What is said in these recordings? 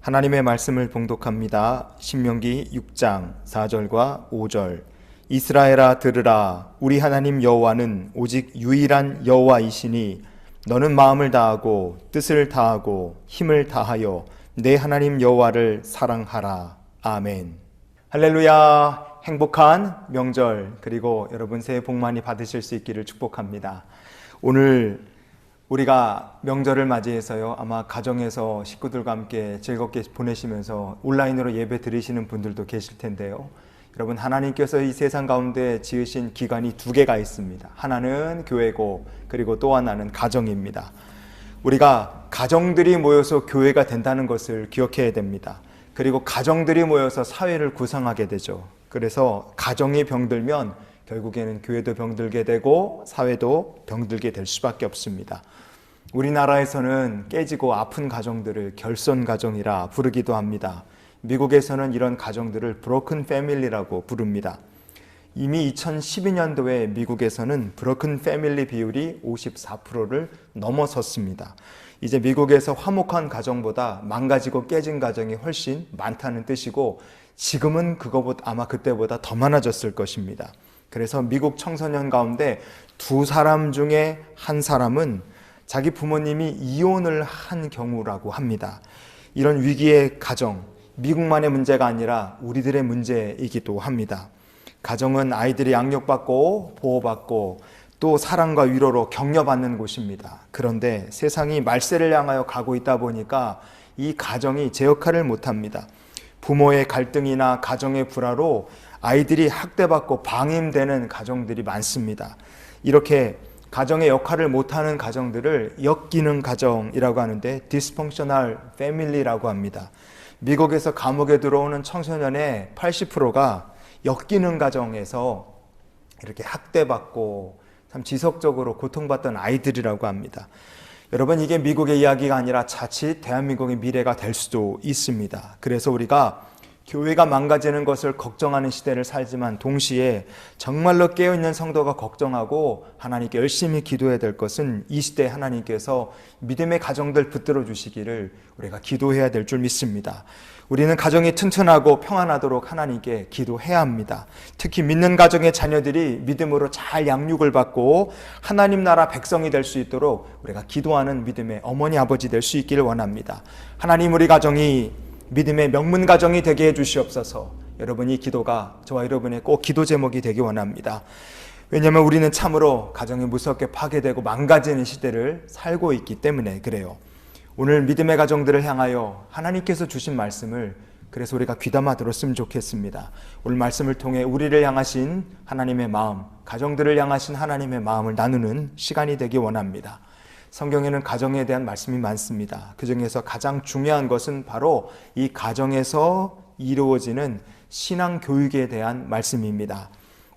하나님의 말씀을 봉독합니다. 신명기 6장 4절과 5절. 이스라엘아 들으라. 우리 하나님 여호와는 오직 유일한 여호와이시니 너는 마음을 다하고 뜻을 다하고 힘을 다하여 내 하나님 여호와를 사랑하라. 아멘. 할렐루야. 행복한 명절 그리고 여러분 새해 복 많이 받으실 수 있기를 축복합니다. 오늘 우리가 명절을 맞이해서요, 아마 가정에서 식구들과 함께 즐겁게 보내시면서 온라인으로 예배 드리시는 분들도 계실 텐데요. 여러분, 하나님께서 이 세상 가운데 지으신 기관이 두 개가 있습니다. 하나는 교회고 그리고 또 하나는 가정입니다. 우리가 가정들이 모여서 교회가 된다는 것을 기억해야 됩니다. 그리고 가정들이 모여서 사회를 구성하게 되죠. 그래서 가정이 병들면 결국에는 교회도 병들게 되고 사회도 병들게 될 수밖에 없습니다. 우리나라에서는 깨지고 아픈 가정들을 결손 가정이라 부르기도 합니다. 미국에서는 이런 가정들을 브로큰 패밀리라고 부릅니다. 이미 2012년도에 미국에서는 브로큰 패밀리 비율이 54%를 넘어섰습니다. 이제 미국에서 화목한 가정보다 망가지고 깨진 가정이 훨씬 많다는 뜻이고, 지금은 그거보다 아마 그때보다 더 많아졌을 것입니다. 그래서 미국 청소년 가운데 두 사람 중에 한 사람은 자기 부모님이 이혼을 한 경우라고 합니다. 이런 위기의 가정, 미국만의 문제가 아니라 우리들의 문제이기도 합니다. 가정은 아이들이 양육받고 보호받고 또 사랑과 위로로 격려받는 곳입니다. 그런데 세상이 말세를 향하여 가고 있다 보니까 이 가정이 제 역할을 못합니다. 부모의 갈등이나 가정의 불화로 아이들이 학대받고 방임되는 가정들이 많습니다. 이렇게 가정의 역할을 못하는 가정들을 역기능 가정이라고 하는데 dysfunctional family라고 합니다. 미국에서 감옥에 들어오는 청소년의 80%가 역기능 가정에서 이렇게 학대받고 참 지속적으로 고통받던 아이들이라고 합니다. 여러분, 이게 미국의 이야기가 아니라 자칫 대한민국의 미래가 될 수도 있습니다. 그래서 우리가 교회가 망가지는 것을 걱정하는 시대를 살지만 동시에 정말로 깨어있는 성도가 걱정하고 하나님께 열심히 기도해야 될 것은 이 시대에 하나님께서 믿음의 가정들 붙들어 주시기를 우리가 기도해야 될 줄 믿습니다. 우리는 가정이 튼튼하고 평안하도록 하나님께 기도해야 합니다. 특히 믿는 가정의 자녀들이 믿음으로 잘 양육을 받고 하나님 나라 백성이 될 수 있도록 우리가 기도하는 믿음의 어머니 아버지 될 수 있기를 원합니다. 하나님, 우리 가정이 믿음의 명문 가정이 되게 해주시옵소서. 여러분, 이 기도가 저와 여러분의 꼭 기도 제목이 되기 원합니다. 왜냐하면 우리는 참으로 가정이 무섭게 파괴되고 망가지는 시대를 살고 있기 때문에 그래요. 오늘 믿음의 가정들을 향하여 하나님께서 주신 말씀을 그래서 우리가 귀담아 들었으면 좋겠습니다. 오늘 말씀을 통해 우리를 향하신 하나님의 마음, 가정들을 향하신 하나님의 마음을 나누는 시간이 되기 원합니다. 성경에는 가정에 대한 말씀이 많습니다. 그 중에서 가장 중요한 것은 바로 이 가정에서 이루어지는 신앙 교육에 대한 말씀입니다.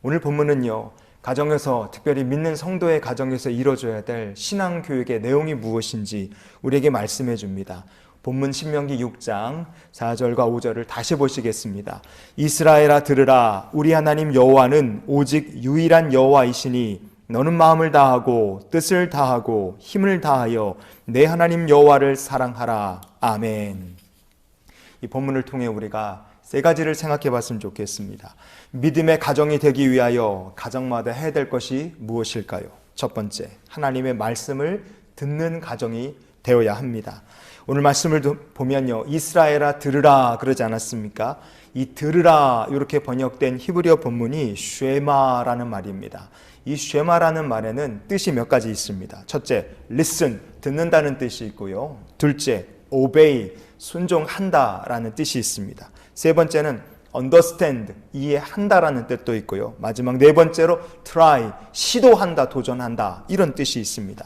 오늘 본문은요, 가정에서, 특별히 믿는 성도의 가정에서 이루어져야 될 신앙 교육의 내용이 무엇인지 우리에게 말씀해 줍니다. 본문 신명기 6장 4절과 5절을 다시 보시겠습니다. 이스라엘아 들으라. 우리 하나님 여호와는 오직 유일한 여호와이시니 너는 마음을 다하고 뜻을 다하고 힘을 다하여 내 하나님 여호와를 사랑하라. 아멘. 이 본문을 통해 우리가 세 가지를 생각해 봤으면 좋겠습니다. 믿음의 가정이 되기 위하여 가정마다 해야 될 것이 무엇일까요? 첫 번째, 하나님의 말씀을 듣는 가정이 되어야 합니다. 오늘 말씀을 보면요, 이스라엘아 들으라 그러지 않았습니까? 이 들으라 이렇게 번역된 히브리어 본문이 쉐마라는 말입니다. 이 쉐마라는 말에는 뜻이 몇 가지 있습니다. 첫째, listen, 듣는다는 뜻이 있고요. 둘째, obey, 순종한다라는 뜻이 있습니다. 세 번째는 understand, 이해한다라는 뜻도 있고요. 마지막 네 번째로 try, 시도한다, 도전한다, 이런 뜻이 있습니다.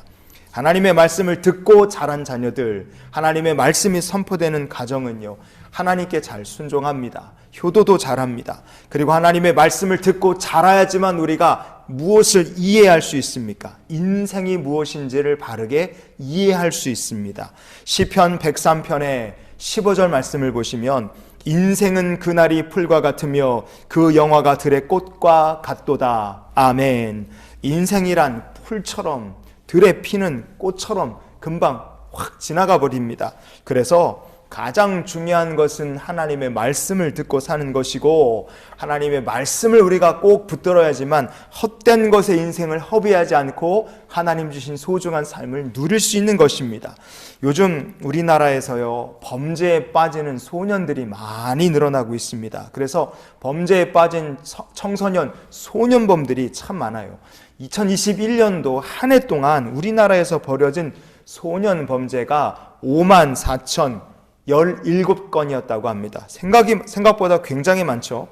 하나님의 말씀을 듣고 자란 자녀들, 하나님의 말씀이 선포되는 가정은요, 하나님께 잘 순종합니다. 효도도 잘합니다. 그리고 하나님의 말씀을 듣고 자라야지만 우리가 무엇을 이해할 수 있습니까? 인생이 무엇인지를 바르게 이해할 수 있습니다. 시편 103편의 15절 말씀을 보시면 인생은 그날이 풀과 같으며 그 영화가 들의 꽃과 같도다. 아멘. 인생이란 풀처럼 들에 피는 꽃처럼 금방 확 지나가 버립니다. 그래서 가장 중요한 것은 하나님의 말씀을 듣고 사는 것이고, 하나님의 말씀을 우리가 꼭 붙들어야지만 헛된 것에 인생을 허비하지 않고 하나님 주신 소중한 삶을 누릴 수 있는 것입니다. 요즘 우리나라에서요, 범죄에 빠지는 소년들이 많이 늘어나고 있습니다. 그래서 범죄에 빠진 청소년, 소년범들이 참 많아요. 2021년도 한 해 동안 우리나라에서 벌어진 소년 범죄가 54,017건이었다고 합니다. 생각보다 굉장히 많죠.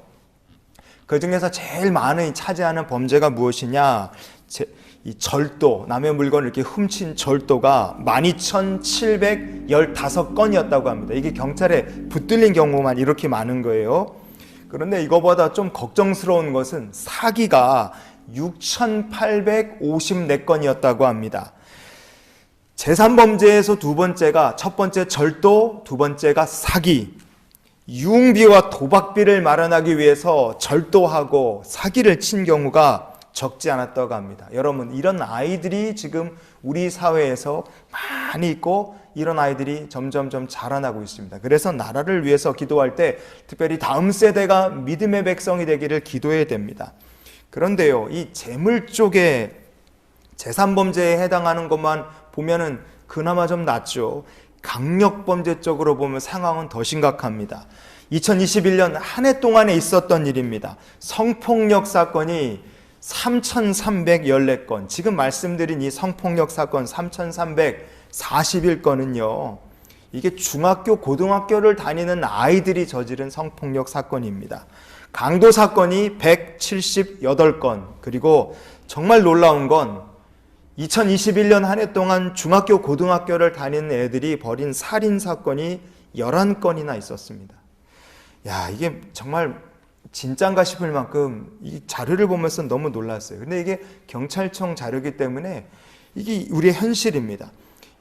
그 중에서 제일 많이 차지하는 범죄가 무엇이냐? 이 절도, 남의 물건을 이렇게 훔친 절도가 12,715건이었다고 합니다. 이게 경찰에 붙들린 경우만 이렇게 많은 거예요. 그런데 이거보다 좀 걱정스러운 것은 사기가 6,854건이었다고 합니다. 재산범죄에서 두 번째가, 첫 번째 절도, 두 번째가 사기. 유흥비와 도박비를 마련하기 위해서 절도하고 사기를 친 경우가 적지 않았다고 합니다. 여러분, 이런 아이들이 지금 우리 사회에서 많이 있고, 이런 아이들이 점점점 자라나고 있습니다. 그래서 나라를 위해서 기도할 때 특별히 다음 세대가 믿음의 백성이 되기를 기도해야 됩니다. 그런데요, 이 재물 쪽에 재산범죄에 해당하는 것만 보면은 그나마 좀 낫죠. 강력범죄 쪽으로 보면 상황은 더 심각합니다. 2021년 한 해 동안에 있었던 일입니다. 성폭력 사건이 3,314건, 지금 말씀드린 이 성폭력 사건 3,341건은요, 이게 중학교, 고등학교를 다니는 아이들이 저지른 성폭력 사건입니다. 강도 사건이 178건, 그리고 정말 놀라운 건 2021년 한 해 동안 중학교, 고등학교를 다니는 애들이 벌인 살인 사건이 11건이나 있었습니다. 야, 이게 정말 진짠가 싶을 만큼 이 자료를 보면서 너무 놀랐어요. 근데 이게 경찰청 자료이기 때문에 이게 우리의 현실입니다.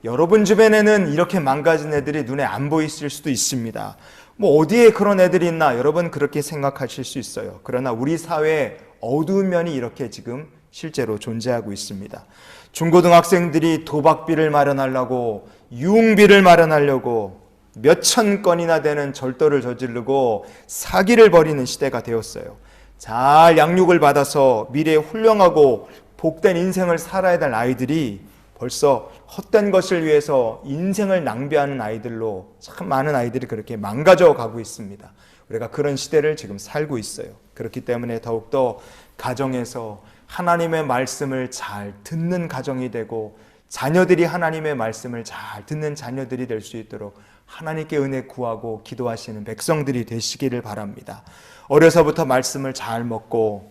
여러분 주변에는 이렇게 망가진 애들이 눈에 안 보이실 수도 있습니다. 뭐 어디에 그런 애들이 있나, 여러분 그렇게 생각하실 수 있어요. 그러나 우리 사회에 어두운 면이 이렇게 지금 실제로 존재하고 있습니다. 중고등학생들이 도박비를 마련하려고, 유흥비를 마련하려고 몇천 건이나 되는 절도를 저지르고 사기를 벌이는 시대가 되었어요. 잘 양육을 받아서 미래에 훌륭하고 복된 인생을 살아야 될 아이들이 벌써 헛된 것을 위해서 인생을 낭비하는 아이들로 참 많은 아이들이 그렇게 망가져 가고 있습니다. 우리가 그런 시대를 지금 살고 있어요. 그렇기 때문에 더욱더 가정에서 하나님의 말씀을 잘 듣는 가정이 되고, 자녀들이 하나님의 말씀을 잘 듣는 자녀들이 될 수 있도록 하나님께 은혜 구하고 기도하시는 백성들이 되시기를 바랍니다. 어려서부터 말씀을 잘 먹고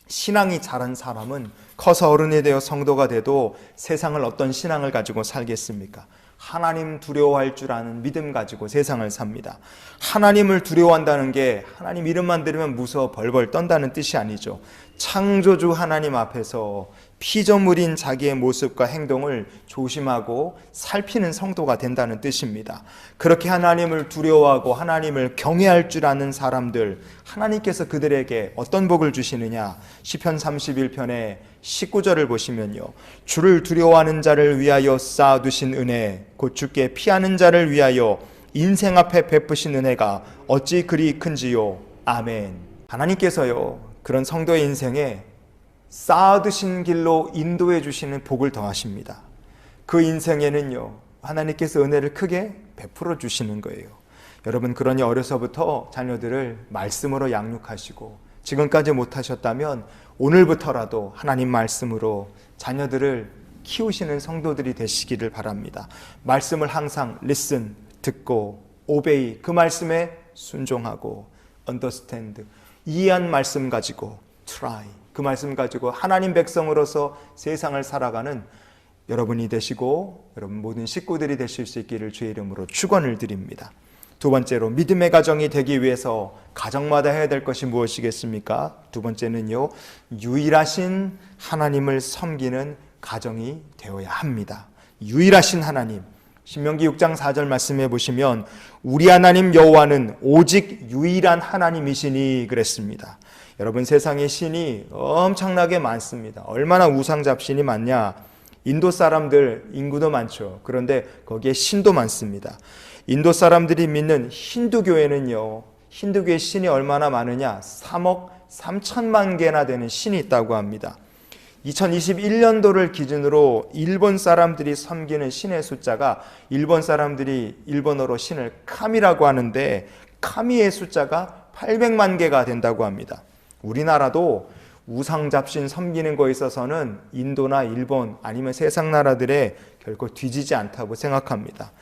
신앙이 자란 사람은 커서 어른이 되어 성도가 돼도 세상을 어떤 신앙을 가지고 살겠습니까? 하나님 두려워할 줄 아는 믿음 가지고 세상을 삽니다. 하나님을 두려워한다는 게 하나님 이름만 들으면 무서워 벌벌 떤다는 뜻이 아니죠. 창조주 하나님 앞에서 피조물인 자기의 모습과 행동을 조심하고 살피는 성도가 된다는 뜻입니다. 그렇게 하나님을 두려워하고 하나님을 경외할 줄 아는 사람들, 하나님께서 그들에게 어떤 복을 주시느냐? 시편 31편의 19절을 보시면요, 주를 두려워하는 자를 위하여 쌓아두신 은혜, 곧 주께 피하는 자를 위하여 인생 앞에 베푸신 은혜가 어찌 그리 큰지요. 아멘. 하나님께서요, 그런 성도의 인생에 쌓아두신 길로 인도해 주시는 복을 더하십니다. 그 인생에는요, 하나님께서 은혜를 크게 베풀어 주시는 거예요. 여러분, 그러니 어려서부터 자녀들을 말씀으로 양육하시고, 지금까지 못하셨다면 오늘부터라도 하나님 말씀으로 자녀들을 키우시는 성도들이 되시기를 바랍니다. 말씀을 항상 listen, 듣고, obey, 그 말씀에 순종하고, understand, 이해한 말씀 가지고 try, 그 말씀 가지고 하나님 백성으로서 세상을 살아가는 여러분이 되시고 여러분 모든 식구들이 되실 수 있기를 주의 이름으로 축원을 드립니다. 두 번째로, 믿음의 가정이 되기 위해서 가정마다 해야 될 것이 무엇이겠습니까? 두 번째는요, 유일하신 하나님을 섬기는 가정이 되어야 합니다. 유일하신 하나님, 신명기 6장 4절 말씀해 보시면 우리 하나님 여호와는 오직 유일한 하나님이시니 그랬습니다. 여러분, 세상에 신이 엄청나게 많습니다. 얼마나 우상 잡신이 많냐? 인도 사람들 인구도 많죠. 그런데 거기에 신도 많습니다. 인도 사람들이 믿는 힌두교에는요, 힌두교의 신이 얼마나 많으냐? 3억 3천만 개나 되는 신이 있다고 합니다. 2021년도를 기준으로 일본 사람들이 섬기는 신의 숫자가, 일본 사람들이 일본어로 신을 카미라고 하는데 카미의 숫자가 800만 개가 된다고 합니다. 우리나라도 우상 잡신 섬기는 거에 있어서는 인도나 일본 아니면 세상 나라들에 결코 뒤지지 않다고 생각합니다.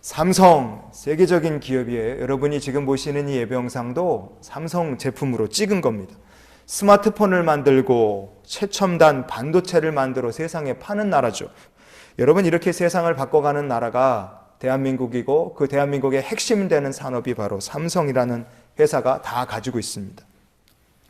삼성, 세계적인 기업이에요. 여러분이 지금 보시는 이 예배 영상도 삼성 제품으로 찍은 겁니다. 스마트폰을 만들고 최첨단 반도체를 만들어 세상에 파는 나라죠. 여러분, 이렇게 세상을 바꿔가는 나라가 대한민국이고, 그 대한민국의 핵심되는 산업이 바로 삼성이라는 회사가 다 가지고 있습니다.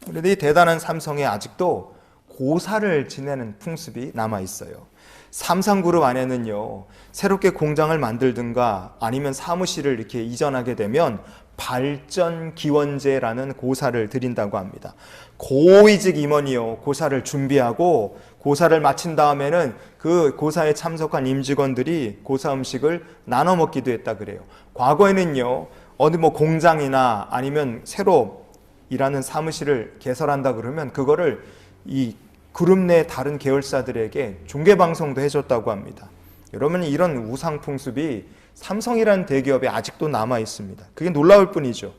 그런데 이 대단한 삼성에 아직도 고사를 지내는 풍습이 남아 있어요. 삼성그룹 안에는요, 새롭게 공장을 만들든가 아니면 사무실을 이렇게 이전하게 되면 발전기원제라는 고사를 드린다고 합니다. 고위직 임원이요, 고사를 준비하고 고사를 마친 다음에는 그 고사에 참석한 임직원들이 고사 음식을 나눠 먹기도 했다 그래요. 과거에는요, 어디 공장이나 아니면 새로 일하는 사무실을 개설한다 그러면 그거를 이 그룹 내 다른 계열사들에게 중개방송도 해줬다고 합니다. 여러분, 이런 우상 풍습이 삼성이라는 대기업에 아직도 남아 있습니다. 그게 놀라울 뿐이죠.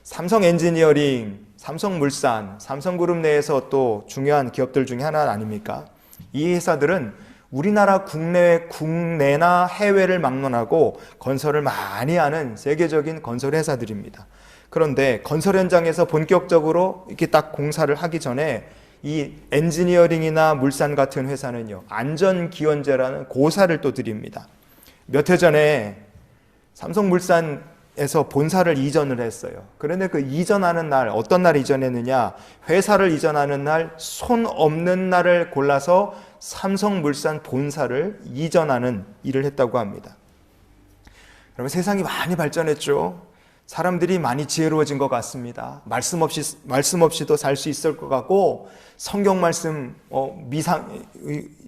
삼성 엔지니어링, 삼성물산, 삼성그룹 내에서 또 중요한 기업들 중에 하나 아닙니까? 이 회사들은 우리나라 국내나 해외를 막론하고 건설을 많이 하는 세계적인 건설 회사들입니다. 그런데 건설 현장에서 본격적으로 이렇게 딱 공사를 하기 전에 이 엔지니어링이나 물산 같은 회사는요, 안전기원제라는 고사를 또 드립니다. 몇 해 전에 삼성물산에서 본사를 이전을 했어요. 그런데 그 이전하는 날, 어떤 날 이전했느냐? 회사를 이전하는 날, 손 없는 날을 골라서 삼성물산 본사를 이전하는 일을 했다고 합니다. 여러분, 세상이 많이 발전했죠. 사람들이 많이 지혜로워진 것 같습니다. 말씀 없이도 살 수 있을 것 같고, 성경 말씀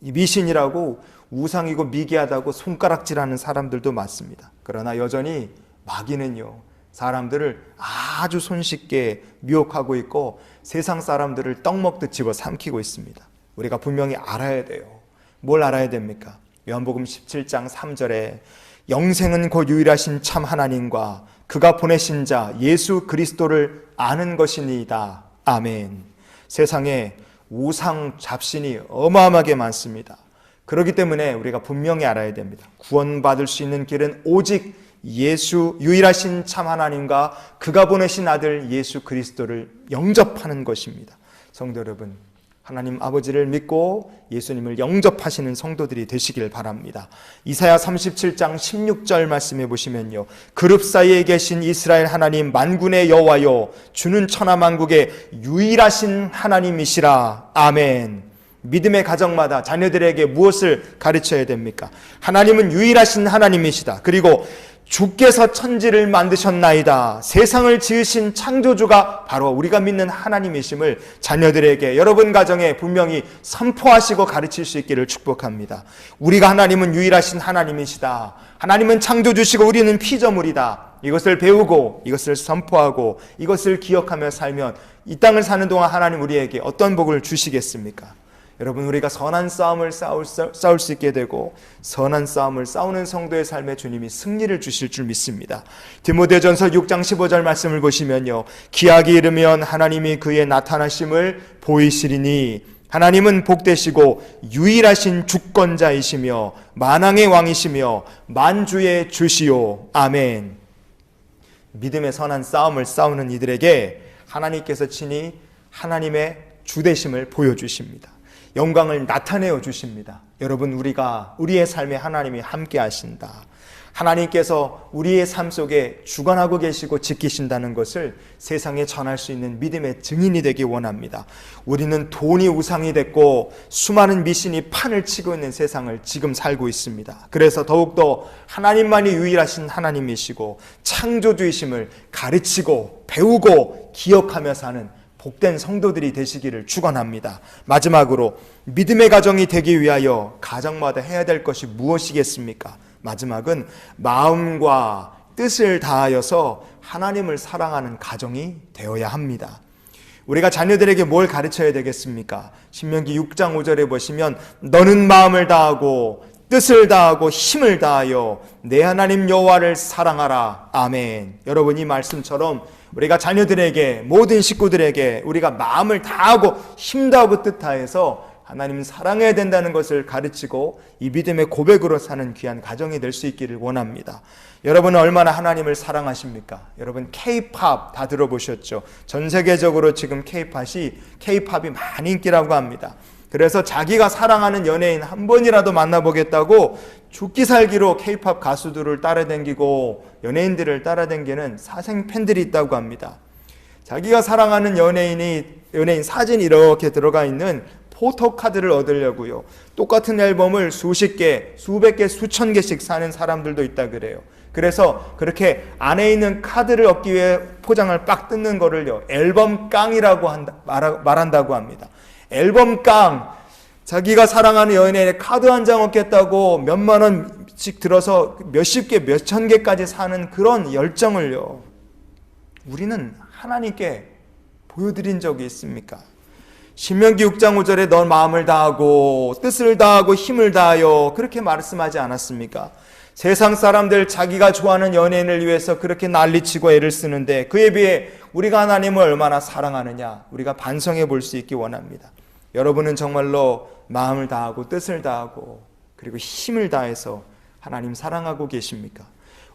미신이라고 우상이고 미개하다고 손가락질하는 사람들도 많습니다. 그러나 여전히 마귀는요, 사람들을 아주 손쉽게 미혹하고 있고 세상 사람들을 떡 먹듯 집어삼키고 있습니다. 우리가 분명히 알아야 돼요. 뭘 알아야 됩니까? 요한복음 17장 3절에 영생은 곧 유일하신 참 하나님과 그가 보내신 자 예수 그리스도를 아는 것이니이다. 아멘. 세상에 우상 잡신이 어마어마하게 많습니다. 그렇기 때문에 우리가 분명히 알아야 됩니다. 구원받을 수 있는 길은 오직 예수, 유일하신 참 하나님과 그가 보내신 아들 예수 그리스도를 영접하는 것입니다. 성도 여러분, 하나님 아버지를 믿고 예수님을 영접하시는 성도들이 되시길 바랍니다. 이사야 37장 16절 말씀해 보시면요, 그룹 사이에 계신 이스라엘 하나님 만군의 여호와여, 주는 천하만국의 유일하신 하나님이시라. 아멘. 믿음의 가정마다 자녀들에게 무엇을 가르쳐야 됩니까? 하나님은 유일하신 하나님이시다. 그리고 주께서 천지를 만드셨나이다. 세상을 지으신 창조주가 바로 우리가 믿는 하나님이심을 자녀들에게, 여러분 가정에 분명히 선포하시고 가르칠 수 있기를 축복합니다. 우리가 하나님은 유일하신 하나님이시다. 하나님은 창조주시고 우리는 피조물이다. 이것을 배우고 이것을 선포하고 이것을 기억하며 살면 이 땅을 사는 동안 하나님 우리에게 어떤 복을 주시겠습니까? 여러분, 우리가 선한 싸움을 싸울 수 있게 되고 선한 싸움을 싸우는 성도의 삶에 주님이 승리를 주실 줄 믿습니다. 디모데전서 6장 15절 말씀을 보시면요, 기약이 이르면 하나님이 그의 나타나심을 보이시리니 하나님은 복되시고 유일하신 주권자이시며 만왕의 왕이시며 만주의 주시오. 아멘. 믿음의 선한 싸움을 싸우는 이들에게 하나님께서 친히 하나님의 주되심을 보여주십니다. 영광을 나타내어 주십니다. 여러분, 우리의 삶에 하나님이 함께 하신다. 하나님께서 우리의 삶 속에 주관하고 계시고 지키신다는 것을 세상에 전할 수 있는 믿음의 증인이 되기 원합니다. 우리는 돈이 우상이 됐고 수많은 미신이 판을 치고 있는 세상을 지금 살고 있습니다. 그래서 더욱더 하나님만이 유일하신 하나님이시고 창조주이심을 가르치고 배우고 기억하며 사는 복된 성도들이 되시기를 축원합니다. 마지막으로 믿음의 가정이 되기 위하여 가정마다 해야 될 것이 무엇이겠습니까? 마지막은 마음과 뜻을 다하여서 하나님을 사랑하는 가정이 되어야 합니다. 우리가 자녀들에게 뭘 가르쳐야 되겠습니까? 신명기 6장 5절에 보시면 너는 마음을 다하고 뜻을 다하고 힘을 다하여 내 하나님 여호와를 사랑하라. 아멘. 여러분, 이 말씀처럼 우리가 자녀들에게, 모든 식구들에게 우리가 마음을 다하고 힘 다하고 뜻 다해서 하나님을 사랑해야 된다는 것을 가르치고 이 믿음의 고백으로 사는 귀한 가정이 될 수 있기를 원합니다. 여러분은 얼마나 하나님을 사랑하십니까? 여러분, K-팝 다 들어보셨죠? 전 세계적으로 지금 K-팝이 많이 인기라고 합니다. 그래서 자기가 사랑하는 연예인 한 번이라도 만나보겠다고 죽기 살기로 K-팝 가수들을 따라다니고 연예인들을 따라다니는 사생 팬들이 있다고 합니다. 자기가 사랑하는 연예인 사진이 이렇게 들어가 있는 포토카드를 얻으려고요. 똑같은 앨범을 수십 개, 수백 개, 수천 개씩 사는 사람들도 있다 그래요. 그래서 그렇게 안에 있는 카드를 얻기 위해 포장을 빡 뜯는 거를요, 앨범 깡이라고 말한다고 합니다. 앨범 깡, 자기가 사랑하는 연예인의 카드 한 장 얻겠다고 몇만 원씩 들어서 몇십 개, 몇천 개까지 사는 그런 열정을요, 우리는 하나님께 보여드린 적이 있습니까? 신명기 6장 5절에 넌 마음을 다하고 뜻을 다하고 힘을 다하여 그렇게 말씀하지 않았습니까? 세상 사람들 자기가 좋아하는 연예인을 위해서 그렇게 난리치고 애를 쓰는데 그에 비해 우리가 하나님을 얼마나 사랑하느냐, 우리가 반성해 볼 수 있기 원합니다. 여러분은 정말로 마음을 다하고 뜻을 다하고 그리고 힘을 다해서 하나님 사랑하고 계십니까?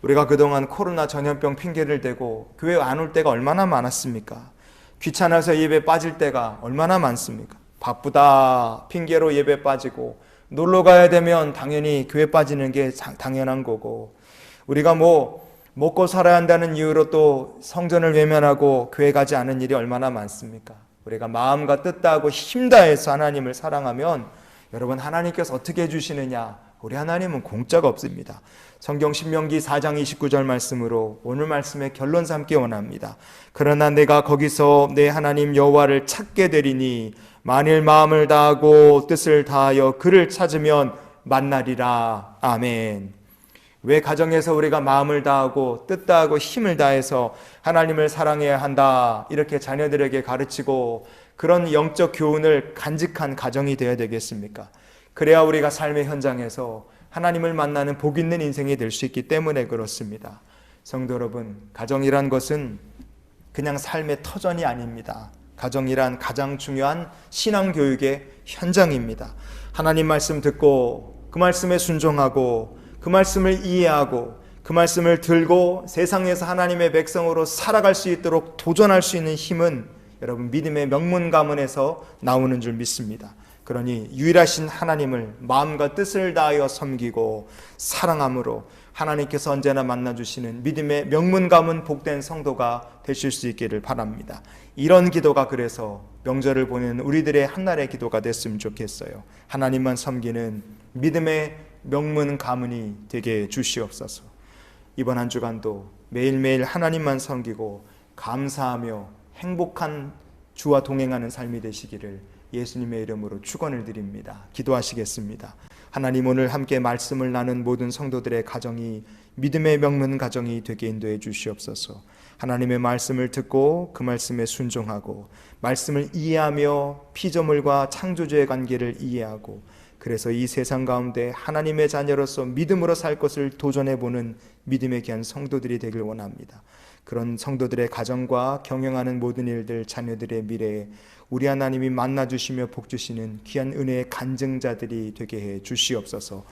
우리가 그동안 코로나 전염병 핑계를 대고 교회 안 올 때가 얼마나 많았습니까? 귀찮아서 예배 빠질 때가 얼마나 많습니까? 바쁘다 핑계로 예배 빠지고, 놀러 가야 되면 당연히 교회 빠지는 게 당연한 거고, 우리가 먹고 살아야 한다는 이유로 또 성전을 외면하고 교회 가지 않은 일이 얼마나 많습니까? 우리가 마음과 뜻 다하고 힘 다해서 하나님을 사랑하면 여러분, 하나님께서 어떻게 해주시느냐? 우리 하나님은 공짜가 없습니다. 성경 신명기 4장 29절 말씀으로 오늘 말씀의 결론 삼기 원합니다. 그러나 내가 거기서 내 하나님 여호와를 찾게 되리니 만일 마음을 다하고 뜻을 다하여 그를 찾으면 만나리라. 아멘. 왜 가정에서 우리가 마음을 다하고 뜻 다하고 힘을 다해서 하나님을 사랑해야 한다, 이렇게 자녀들에게 가르치고 그런 영적 교훈을 간직한 가정이 되어야 되겠습니까? 그래야 우리가 삶의 현장에서 하나님을 만나는 복 있는 인생이 될 수 있기 때문에 그렇습니다. 성도 여러분, 가정이란 것은 그냥 삶의 터전이 아닙니다. 가정이란 가장 중요한 신앙교육의 현장입니다. 하나님 말씀 듣고 그 말씀에 순종하고 그 말씀을 이해하고 그 말씀을 들고 세상에서 하나님의 백성으로 살아갈 수 있도록 도전할 수 있는 힘은 여러분, 믿음의 명문 가문에서 나오는 줄 믿습니다. 그러니 유일하신 하나님을 마음과 뜻을 다하여 섬기고 사랑함으로 하나님께서 언제나 만나주시는 믿음의 명문 가문 복된 성도가 되실 수 있기를 바랍니다. 이런 기도가 그래서 명절을 보내는 우리들의 한날의 기도가 됐으면 좋겠어요. 하나님만 섬기는 믿음의 명문 가문이 되게 주시옵소서. 이번 한 주간도 매일매일 하나님만 섬기고 감사하며 행복한 주와 동행하는 삶이 되시기를 예수님의 이름으로 축원을 드립니다. 기도하시겠습니다. 하나님, 오늘 함께 말씀을 나눈 모든 성도들의 가정이 믿음의 명문 가정이 되게 인도해 주시옵소서. 하나님의 말씀을 듣고 그 말씀에 순종하고 말씀을 이해하며 피조물과 창조주의 관계를 이해하고 그래서 이 세상 가운데 하나님의 자녀로서 믿음으로 살 것을 도전해보는 믿음의 귀한 성도들이 되길 원합니다. 그런 성도들의 가정과 경영하는 모든 일들, 자녀들의 미래에 우리 하나님이 만나주시며 복주시는 귀한 은혜의 간증자들이 되게 해 주시옵소서.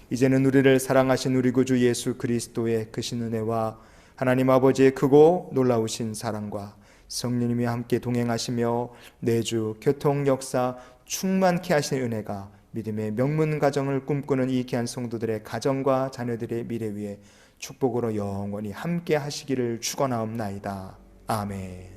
이제는 우리를 사랑하신 우리 구주 예수 그리스도의 크신 은혜와 하나님 아버지의 크고 놀라우신 사랑과 성령님이 함께 동행하시며 내주 교통 역사 충만케 하신 은혜가 믿음의 명문 가정을 꿈꾸는 이 귀한 성도들의 가정과 자녀들의 미래 위에 축복으로 영원히 함께 하시기를 축원하옵나이다. 아멘.